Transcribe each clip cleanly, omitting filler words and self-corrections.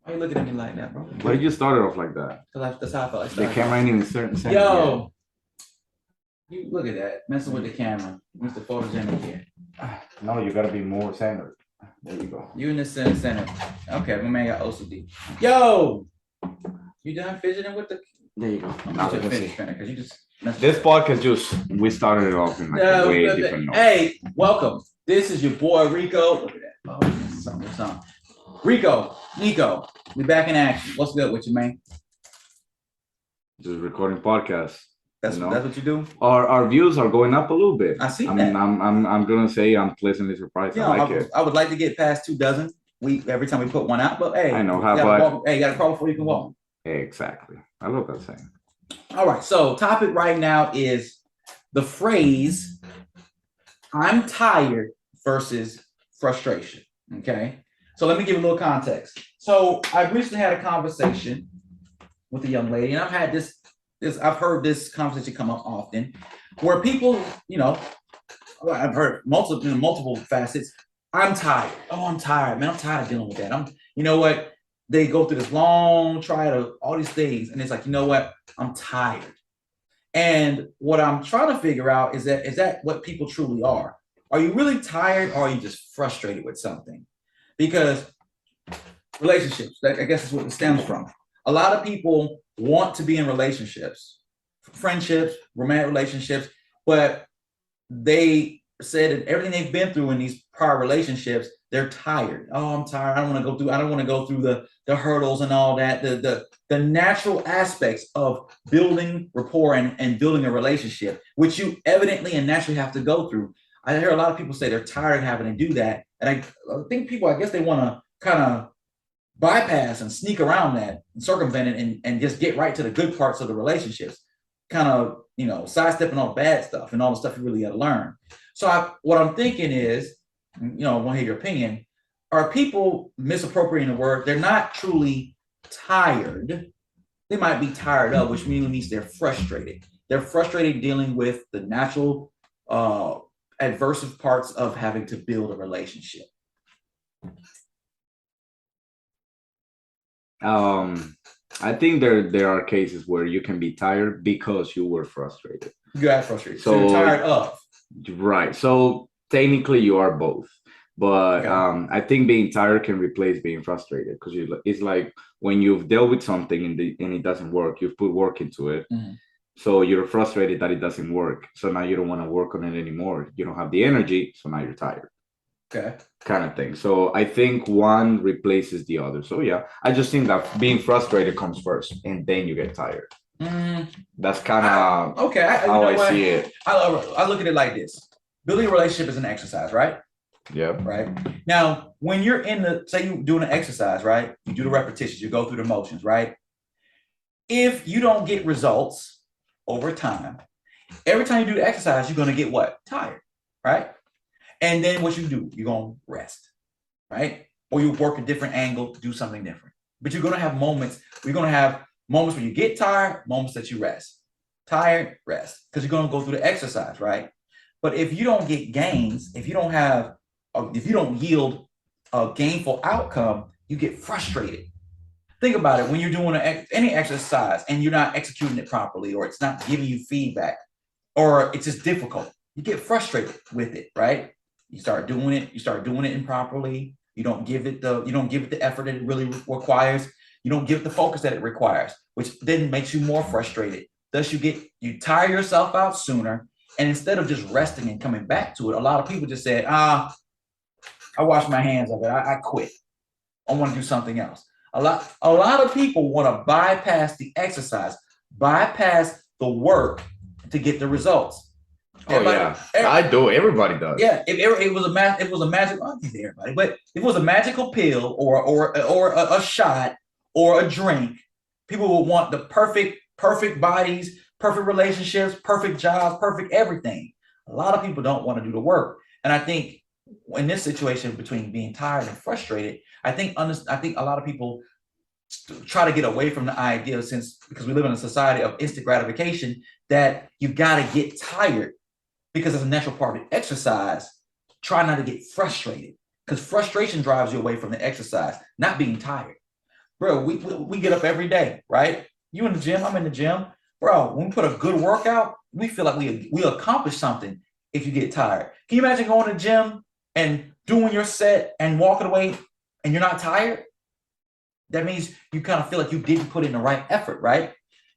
Why you looking at me like that, bro? Why did you start it off like that? That's how I felt. The camera ain't in a certain center. Yo, you look at that. Messing with the camera. Mr. Photogenic here. No, you gotta be more centered. There you go. You in the center. Okay, my man got OCD. Yo, you done fidgeting with the? There you go. Now just finish because you just. This podcast we started it off in like a way different note. Hey, welcome. This is your boy Rico. Look at that. Oh, something. Rico, Nico, we back in action. What's good with you, man? Just recording podcasts. That's what you do. Our views are going up a little bit. I see that. I'm gonna say I'm pleasantly surprised. You know, I would like to get past 24 every time we put one out, but hey, I know you gotta crawl before you can walk. Exactly. I love that saying. All right, so topic right now is the phrase "I'm tired" versus frustration. Okay, so let me give a little context. So I recently had a conversation with a young lady, and I've had I've heard this conversation come up often, where people, I've heard multiple facets. I'm tired. Oh, I'm tired, man. I'm tired of dealing with that. You know what? They go through this long trial of all these things, and it's like, you know what? I'm tired. And what I'm trying to figure out is that what people truly are? Are you really tired, or are you just frustrated with something? Because relationships, I guess is what it stems from. A lot of people want to be in relationships, friendships, romantic relationships, but they said that everything they've been through in these prior relationships, they're tired. Oh, I'm tired. I don't want to go through the hurdles and all that, the natural aspects of building rapport and building a relationship, which you evidently and naturally have to go through. I hear a lot of people say they're tired of having to do that. And I think people, I guess they want to kind of bypass and sneak around that and circumvent it and just get right to the good parts of the relationships, kind of, sidestepping all bad stuff and all the stuff you really got to learn. So what I'm thinking is, I want to hear your opinion. Are people misappropriating the word? They're not truly tired. They might be tired of, which means they're frustrated. They're frustrated dealing with the natural adverse parts of having to build a relationship. I think there are cases where you can be tired because you were frustrated. You got frustrated. So you're tired of. Right. So technically you are both. But okay. I think being tired can replace being frustrated, because it's like when you've dealt with something and it doesn't work, you've put work into it. Mm-hmm. So you're frustrated that it doesn't work. So now you don't want to work on it anymore. You don't have the energy. So now you're tired. Okay. Kind of thing. So I think one replaces the other. So yeah, I just think that being frustrated comes first and then you get tired. That's kind of how I see it. I look at it like this. Building a relationship is an exercise, right? Yeah. Right. Now, when you're say you're doing an exercise, right? You do the repetitions, you go through the motions, right? If you don't get results over time, every time you do the exercise, you're going to get what? Tired, right? And then what you do, you're going to rest, right? Or you work a different angle to do something different. But you're going to have moments. You're going to have moments where you get tired, moments that you rest. Tired, rest. Because you're going to go through the exercise, right? But if you don't get gains, if you don't yield a gainful outcome, you get frustrated. Think about it. When you're doing any exercise and you're not executing it properly, or it's not giving you feedback, or it's just difficult, you get frustrated with it, right? You start doing it improperly. You don't give it the effort that it really requires. You don't give it the focus that it requires, which then makes you more frustrated. Thus, you tire yourself out sooner. And instead of just resting and coming back to it, a lot of people just said, I wash my hands of it. I quit. I want to do something else. A lot of people want to bypass the exercise, bypass the work to get the results. I do. Everybody does. Yeah, if it was a magic. I think everybody, but if it was a magical pill or a shot or a drink, people would want the perfect bodies, perfect relationships, perfect jobs, perfect everything. A lot of people don't want to do the work, and I think in this situation between being tired and frustrated, I think a lot of people try to get away from the idea, because we live in a society of instant gratification, that you got to get tired. Because it's a natural part of exercise. Try not to get frustrated, because frustration drives you away from the exercise, not being tired. bro, we get up every day, right? You in the gym, I'm in the gym. Bro, when we put a good workout, we feel like we accomplished something if you get tired. Can you imagine going to the gym and doing your set and walking away and you're not tired? That means you kind of feel like you didn't put in the right effort, right?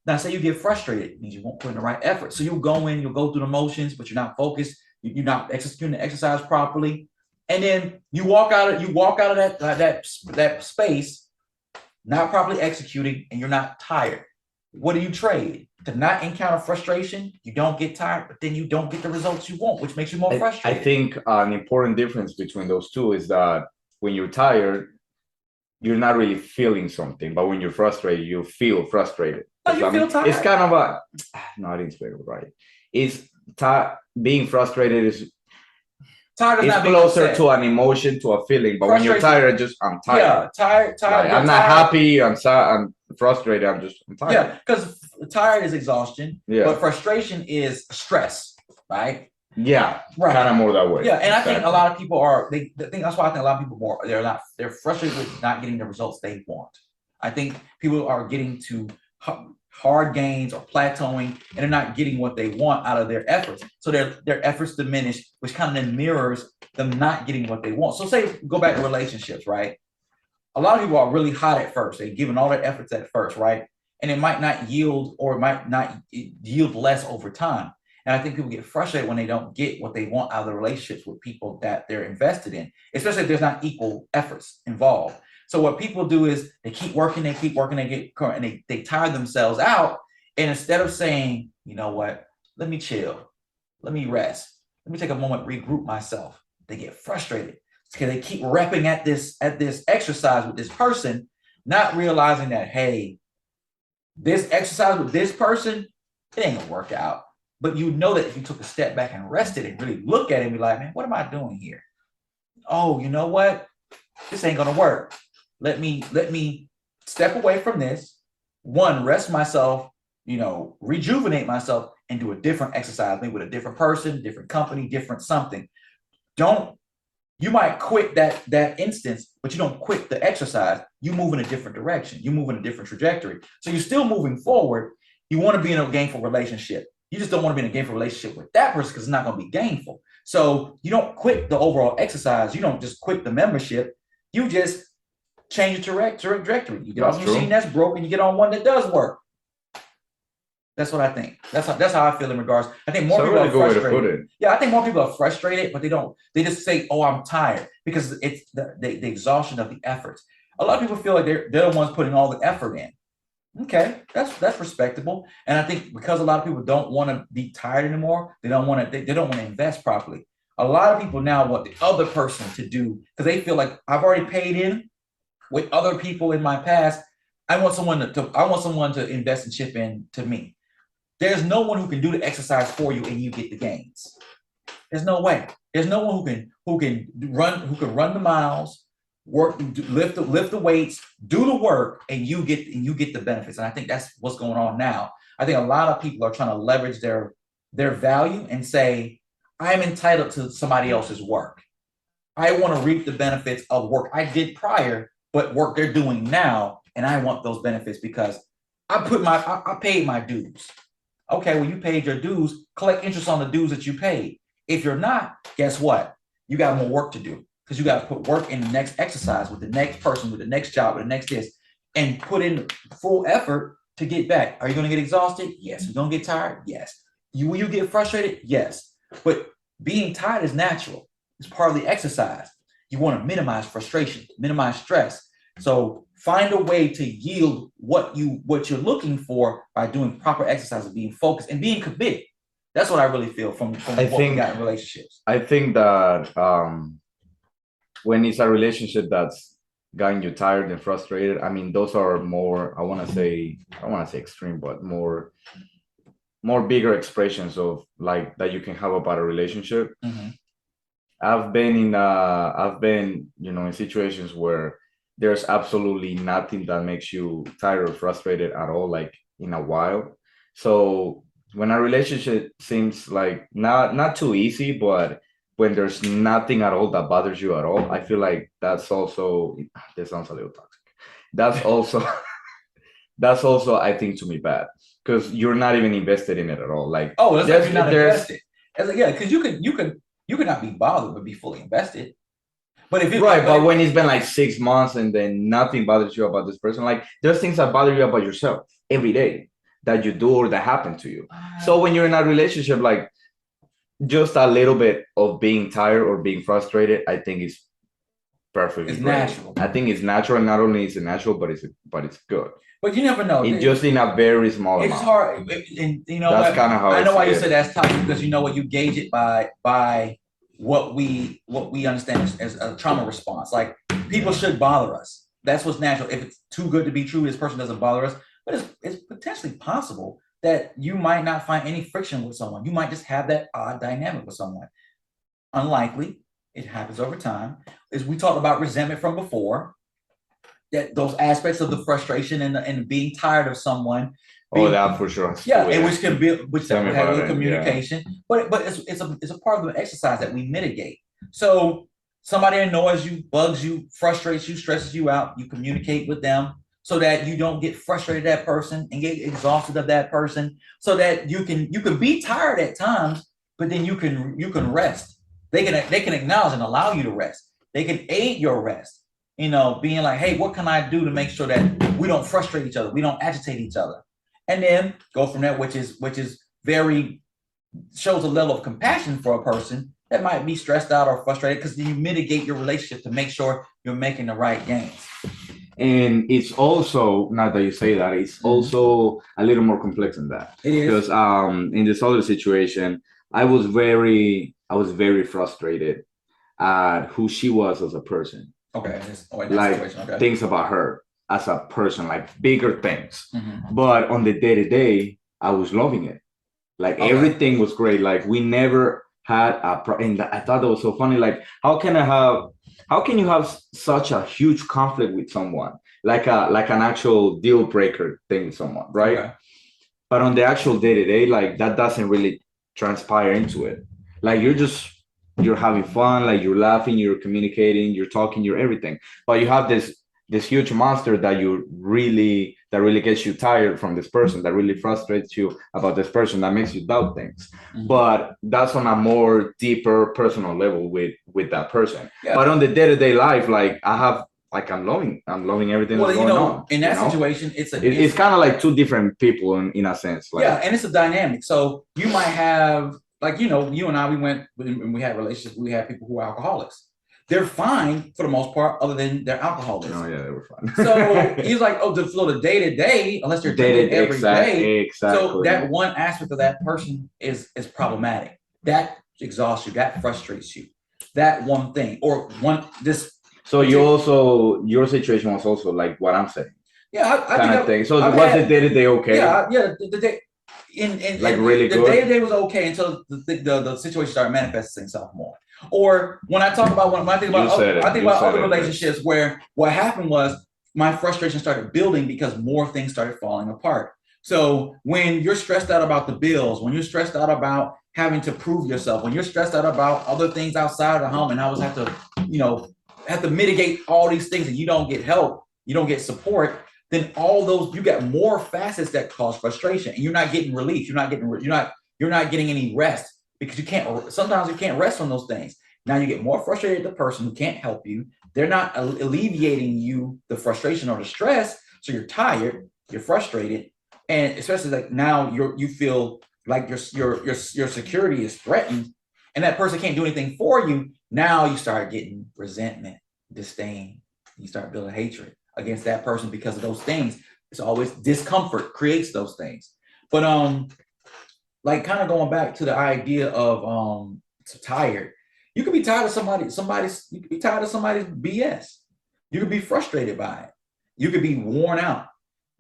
Now, say you get frustrated, it means you won't put in the right effort. So you'll go in, you'll go through the motions, but you're not focused. You're not executing the exercise properly, and then you walk out of that space, not properly executing, and you're not tired. What do you trade? To not encounter frustration, you don't get tired, but then you don't get the results you want, which makes you more I frustrated. think an important difference between those two is that when you're tired, you're not really feeling something, but when you're frustrated, you feel frustrated. No, you feel tired. It's kind of a no, I didn't explain it right. It's being frustrated is Tired is it's not being closer upset. to an emotion, to a feeling. But when you're Frustration. tired, I'm Yeah, tired. tired. Like, I'm not tired. happy. I'm sad. I'm frustrated. I'm tired. Yeah, because tired is exhaustion, Yeah. but frustration is stress, right? Yeah, Right. kind of more that way. Yeah, and I think a lot of people are. They think that's why I think a lot of people more. They're frustrated with not getting the results they want. I think people are getting to hard gains or plateauing, and they're not getting what they want out of their efforts. So their efforts diminish, which kind of then mirrors them not getting what they want. So say go back to relationships, right? A lot of people are really hot at first. They're giving all their efforts at first, right? And it might not yield, or it might not yield less over time. And I think people get frustrated when they don't get what they want out of the relationships with people that they're invested in, especially if there's not equal efforts involved. So what people do is they keep working, they get and they tire themselves out. And instead of saying, you know what, let me chill, let me rest, let me take a moment, regroup myself, they get frustrated because they keep repping at this exercise with this person, not realizing that, hey, this exercise with this person, it ain't gonna work out. But you know that if you took a step back and rested and really look at it and be like, man, what am I doing here? Oh, you know what? This ain't gonna work. Let me step away from this. One, rest myself, rejuvenate myself and do a different exercise, maybe with a different person, different company, different something. You might quit that instance, but you don't quit the exercise. You move in a different direction. You move in a different trajectory. So you're still moving forward. You want to be in a gainful relationship. You just don't want to be in a gainful relationship with that person because it's not going to be gainful. So you don't quit the overall exercise. You don't just quit the membership. You just change the trajectory. You get off a machine that's broken. You get on one that does work. That's what I think. That's how I feel in regards. I think more people are frustrated. Yeah, I think more people are frustrated, but they just say, "Oh, I'm tired," because it's the exhaustion of the efforts. A lot of people feel like they're the ones putting all the effort in. Okay, that's respectable. And I think because a lot of people don't want to be tired anymore, they don't want to invest properly. A lot of people now want the other person to do because they feel like I've already paid in with other people in my past. I want someone to invest and chip in to me. There's no one who can do the exercise for you and you get the gains. There's no way. There's no one who can run the miles, lift the weights, do the work, and you get the benefits. And I think that's what's going on now. I think a lot of people are trying to leverage their value and say, I am entitled to somebody else's work. I want to reap the benefits of work I did prior, but work they're doing now, and I want those benefits because I paid my dues. Okay, well, you paid your dues, collect interest on the dues that you paid. If you're not, guess what? You got more work to do because you got to put work in the next exercise with the next person, with the next job, with the next this, and put in full effort to get back. Are you going to get exhausted? Yes. You're going to get tired? Yes. Will you get frustrated? Yes. But being tired is natural. It's part of the exercise. You want to minimize frustration, minimize stress. So find a way to yield what you're looking for by doing proper exercise and being focused and being committed. That's what I really feel from what we got in relationships. I think that when it's a relationship that's gotten you tired and frustrated, I mean, those are more, I don't want to say extreme, but more bigger expressions of like that you can have about a relationship. Mm-hmm. I've been in situations where there's absolutely nothing that makes you tired or frustrated at all, like in a while. So when a relationship seems like not too easy, but when there's nothing at all that bothers you at all, I feel like that's also, this sounds a little toxic. that's also that's also I think to me bad because you're not even invested in it at all. Like Oh, that's like you're not there's invested. It's like, yeah, because you could not be bothered but be fully invested. But if it, right, but if, when it's been like 6 months and then nothing bothers you about this person, like there's things that bother you about yourself every day that you do or that happen to you. So when you're in a relationship, like just a little bit of being tired or being frustrated, I think is perfectly it's great. natural. I think it's natural. Not only is it natural, but it's good. But you never know. It just in a very small It's amount. hard, and you know That's what? kind of how I know why you see said it. that's toxic because you know what, you gauge it by what we understand as a trauma response. Like people should bother us. That's what's natural. If it's too good to be true, this person doesn't bother us. But it's potentially possible that you might not find any friction with someone. You might just have that odd dynamic with someone. Unlikely. It happens over time. As we talked about resentment from before, that those aspects of the frustration and being tired of someone. Oh, that for sure. Yeah, and which can be which Tell me have about a it, communication, but it's a part of the exercise that we mitigate. So somebody annoys you, bugs you, frustrates you, stresses you out, you communicate with them so that you don't get frustrated at that person and get exhausted of that person, so that you can be tired at times, but then you can rest. They can acknowledge and allow you to rest. They can aid your rest. You know, being like, hey, what can I do to make sure that we don't frustrate each other, we don't agitate each other, and then go from there, which is very shows a level of compassion for a person that might be stressed out or frustrated, because you mitigate your relationship to make sure you're making the right gains. And it's also, not that you say that, it's also a little more complex than that. It is. Because in this other situation, I was very frustrated at who she was as a person. Okay. Like okay. Things about her as a person, like bigger things. But on the day to day, I was loving it. Like everything was great. Like we never had and I thought that was so funny. Like how can you have such a huge conflict with someone, like an actual deal breaker thing with someone, right? Okay. But on the actual day to day, like that doesn't really transpire into it. Like you're having fun, like you're laughing, you're communicating, you're talking, you're everything. But you have this huge monster that really gets you tired from this person, that really frustrates you about this person, that makes you doubt things. But that's on a more deeper personal level with that person. Yeah. But on the day-to-day life, like I'm loving everything that's going on. In that situation, it's kind of like two different people in a sense. Like, yeah, and it's a dynamic. So you might have, like, you and I, we went and we had relationships. We had people who are alcoholics. They're fine for the most part, other than their alcoholism. Oh yeah, they were fine. So he's like, oh, the day to day, unless you're drinking every day. Exactly. So that one aspect of that person is problematic. That exhausts you. That frustrates you. That one thing or one this. So your situation was also like what I'm saying. Yeah, I kind of thing. So was the day to day okay? Yeah, the day. Really good. The day to day was okay until the situation started manifesting itself more. Or when I talk about when I think about other relationships where what happened was my frustration started building because more things started falling apart. So when you're stressed out about the bills, when you're stressed out about having to prove yourself, when you're stressed out about other things outside of the home, and I always have to mitigate all these things, and you don't get help, you don't get support, then all those, you got more facets that cause frustration, and you're not getting relief. You're not getting any rest, because sometimes you can't rest on those things. Now you get more frustrated at the person who can't help you. They're not alleviating you the frustration or the stress. So you're tired, you're frustrated. And especially like now you feel like your security is threatened, and that person can't do anything for you. Now you start getting resentment, disdain. You start building hatred against that person because of those things. It's always discomfort creates those things. But like kind of going back to the idea of tired. You could be tired of somebody's BS. You could be frustrated by it. You could be worn out.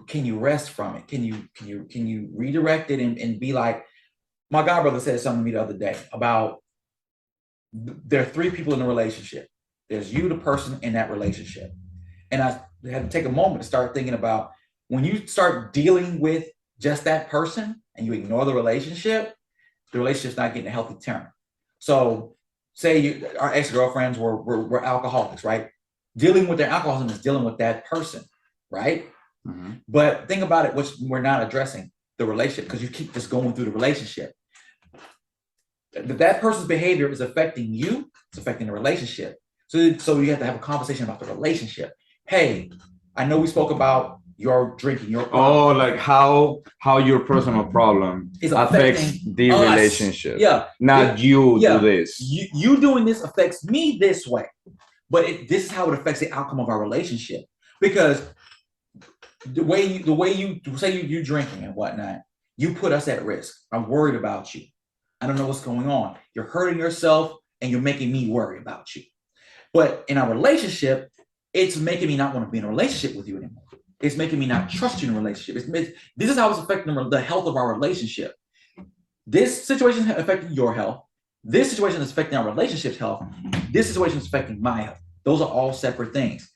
Can you rest from it? Can you redirect it and be like, my god brother said something to me the other day about there are three people in the relationship. There's you, the person in that relationship. And I had to take a moment to start thinking about when you start dealing with just that person and you ignore the relationship's not getting a healthy turn. So say our ex-girlfriends were alcoholics, right? Dealing with their alcoholism is dealing with that person. right? Mm-hmm. But think about it, which we're not addressing the relationship because you keep just going through the relationship. That person's behavior is affecting you, it's affecting the relationship. So you have to have a conversation about the relationship. Hey, I know we spoke about your drinking, your problem. Like how your personal problem affects the us. relationship. Yeah. Not you do this. You doing this affects me this way. But this is how it affects the outcome of our relationship. Because the way you say you drinking and whatnot, you put us at risk. I'm worried about you. I don't know what's going on. You're hurting yourself and you're making me worry about you. But in our relationship, it's making me not want to be in a relationship with you anymore. It's making me not trust you in a relationship. This is how it's affecting the health of our relationship. This situation is affecting your health. This situation is affecting our relationship's health. This situation is affecting my health. Those are all separate things.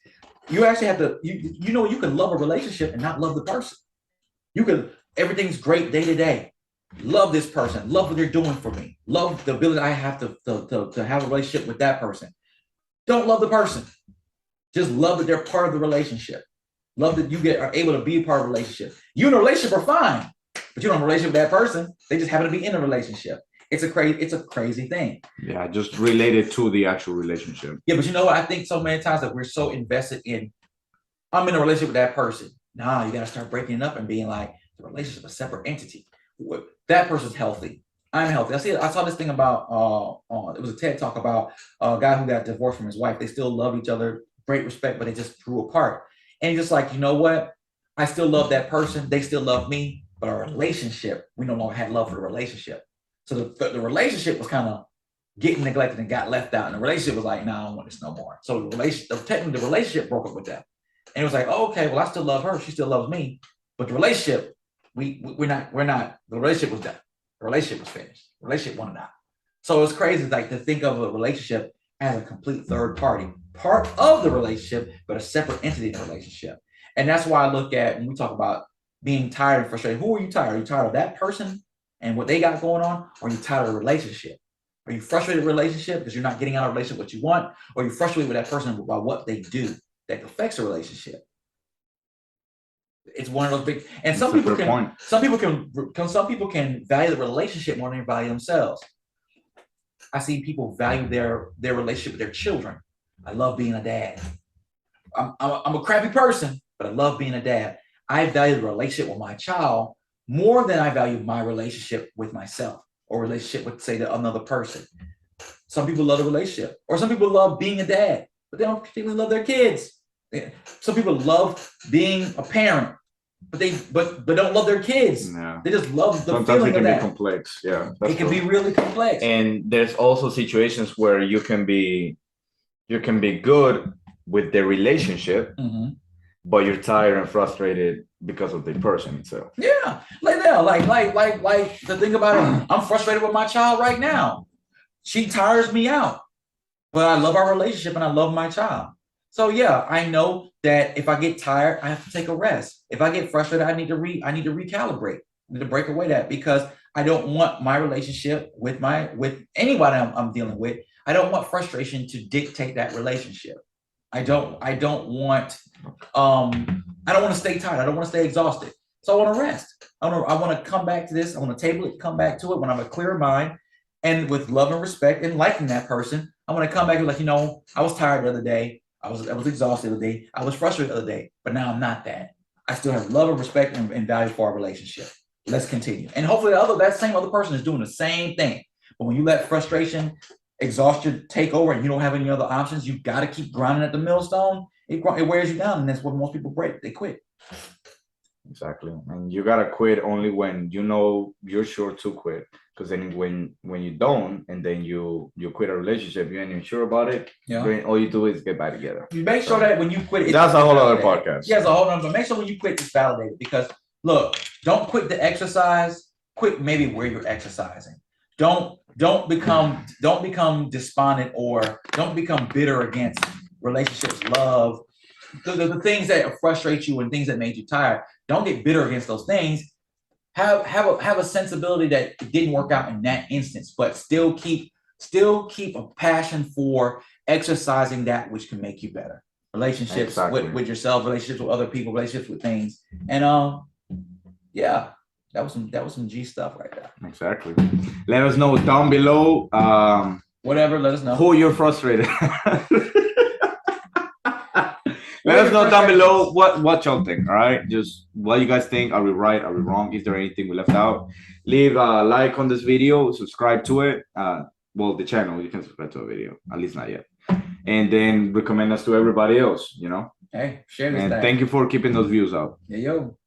You actually have to, you can love a relationship and not love the person. Everything's great day to day. Love this person, love what they're doing for me, love the ability I have to have a relationship with that person. Don't love the person. Just love that they're part of the relationship. Love that you are able to be a part of a relationship. You in a relationship are fine, but you don't have a relationship with that person. They just happen to be in a relationship. It's a crazy thing. Yeah, just related to the actual relationship. Yeah, but you know what? I think so many times that we're so invested in, I'm in a relationship with that person. Nah, you gotta start breaking it up and being like, the relationship is a separate entity. That person's healthy. I'm healthy. I saw this thing about it was a TED talk about a guy who got divorced from his wife. They still love each other, great respect, but they just grew apart. And he's just like, you know what? I still love that person. They still love me, but our relationship, we no longer had love for the relationship. So the relationship was kind of getting neglected and got left out. And the relationship was like, no, I don't want this no more. So technically the relationship broke up with them. And it was like, oh, okay, well, I still love her. She still loves me. But the relationship, we're not, the relationship was done. The relationship was finished. The relationship wanted out. So it's crazy like to think of a relationship as a complete third party, part of the relationship, but a separate entity in the relationship. And that's why I look at, when we talk about being tired and frustrated, who are you tired? Are you tired of that person and what they got going on? Or are you tired of the relationship? Are you frustrated with the relationship because you're not getting out of a relationship what you want? Or are you frustrated with that person about what they do that affects the relationship? It's one of those big, and some people can value the relationship more than they value themselves. I see people value their relationship with their children. I love being a dad. I'm a crappy person, but I love being a dad. I value the relationship with my child more than I value my relationship with myself or relationship with, say, another person. Some people love the relationship, or some people love being a dad, but they don't particularly love their kids. Some people love being a parent, but don't love their kids. Yeah. They just love the Sometimes feeling it can of be that. complex. Yeah, it can be really complex. And there's also situations where you can be good with the relationship, but you're tired and frustrated because of the person itself. Yeah, like the thing about it, I'm frustrated with my child right now. She tires me out, but I love our relationship and I love my child. So yeah, I know that if I get tired, I have to take a rest. If I get frustrated, I need to recalibrate. I need to break away that, because I don't want my relationship with anybody I'm dealing with. I don't want frustration to dictate that relationship. I don't want to stay tired. I don't want to stay exhausted. So I want to rest. I want to come back to this. I want to table it, come back to it when I have a clear mind and with love and respect and liking that person. I want to come back and like, I was tired the other day. I was exhausted the other day. I was frustrated the other day, but now I'm not that. I still have love and respect and value for our relationship. Let's continue. And hopefully that same other person is doing the same thing. But when you let frustration, exhaustion take over and you don't have any other options, you got to keep grinding at the millstone. It wears you down, and that's what most people break. They quit. Exactly. And you gotta quit only when you know you're sure to quit. Because then when you don't, and then you quit a relationship, you ain't even sure about it. Yeah. All you do is get back together. You make sure that when you quit, that's a whole other podcast. Yeah, it's a whole other. But make sure when you quit, it's validated. Because look, don't quit the exercise. Quit maybe where you're exercising. Don't become despondent, or don't become bitter against relationships, love, the things that frustrate you and things that made you tired. Don't get bitter against those things. Have a sensibility that it didn't work out in that instance, but still keep a passion for exercising that which can make you better. relationships Exactly. with yourself, relationships with other people, relationships with things. And yeah, that was some G stuff right there. Exactly. Let us know down below. Whatever, let us know. Who you're frustrated. Let us know down below what y'all think. All right, just what you guys think. Are we right? Are we wrong? Is there anything we left out? Leave a like on this video. Subscribe to it. Well, the channel. You can subscribe to a video. At least not yet. And then recommend us to everybody else. You know. Hey, share this And thing. thank you for keeping those views out. Yeah, yo.